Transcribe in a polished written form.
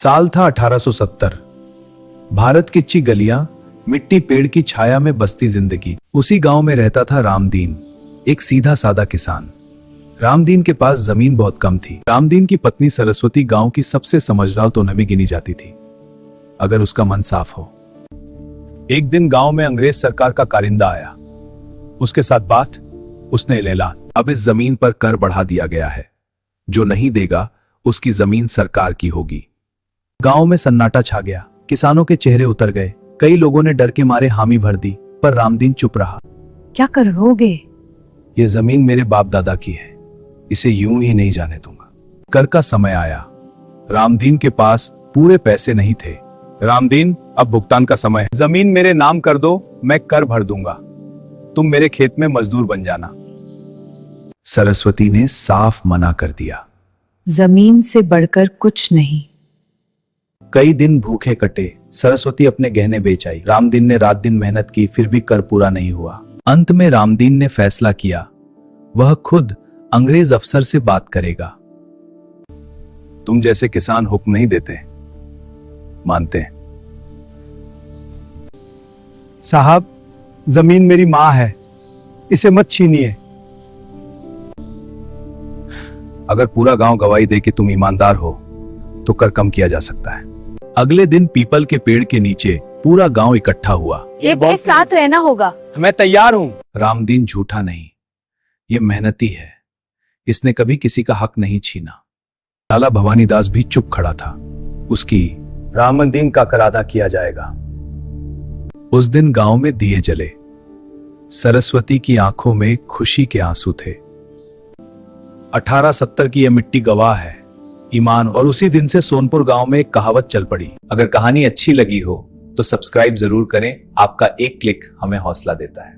साल था 1870। भारत की अच्छी गलियां, मिट्टी, पेड़ की छाया में बसती जिंदगी। उसी गांव में रहता था रामदीन, एक सीधा सादा किसान। रामदीन के पास जमीन बहुत कम थी। रामदीन की पत्नी सरस्वती गांव की सबसे समझदार तोने में गिनी जाती थी, अगर उसका मन साफ हो। एक दिन गांव में अंग्रेज सरकार का कारिंदा आया। उसके साथ बात, उसने ऐलान, अब इस जमीन पर कर बढ़ा दिया गया है। जो नहीं देगा उसकी जमीन सरकार की होगी। गांव में सन्नाटा छा गया। किसानों के चेहरे उतर गए। कई लोगों ने डर के मारे हामी भर दी, पर रामदीन चुप रहा। क्या करोगे? ये जमीन मेरे बाप दादा की है, इसे यूं ही नहीं जाने दूंगा। कर का समय आया। रामदीन के पास पूरे पैसे नहीं थे। रामदीन, अब भुगतान का समय है। जमीन मेरे नाम कर दो, मैं कर भर दूंगा। तुम मेरे खेत में मजदूर बन जाना। सरस्वती ने साफ मना कर दिया। जमीन से बढ़कर कुछ नहीं। कई दिन भूखे कटे। सरस्वती अपने गहने बेच आई। रामदीन ने रात दिन मेहनत की, फिर भी कर पूरा नहीं हुआ। अंत में रामदीन ने फैसला किया, वह खुद अंग्रेज अफसर से बात करेगा। तुम जैसे किसान हुक्म नहीं देते, मानते हैं। साहब, जमीन मेरी मां है, इसे मत छीनिए। अगर पूरा गांव गवाही दे कि तुम ईमानदार हो तो कर कम किया जा सकता है। अगले दिन पीपल के पेड़ के नीचे पूरा गांव इकट्ठा हुआ। एक साथ रहना होगा। मैं तैयार हूं। रामदीन झूठा नहीं, ये मेहनती है, इसने कभी किसी का हक नहीं छीना। लाला भवानीदास भी चुप खड़ा था। उसकी रामदीन का कर अदा किया जाएगा। उस दिन गांव में दिए जले। सरस्वती की आंखों में खुशी के आंसू थे। 1870 की यह मिट्टी गवाह है ईमान। और उसी दिन से सोनपुर गांव में एक कहावत चल पड़ी। अगर कहानी अच्छी लगी हो तो सब्सक्राइब जरूर करें। आपका एक क्लिक हमें हौसला देता है।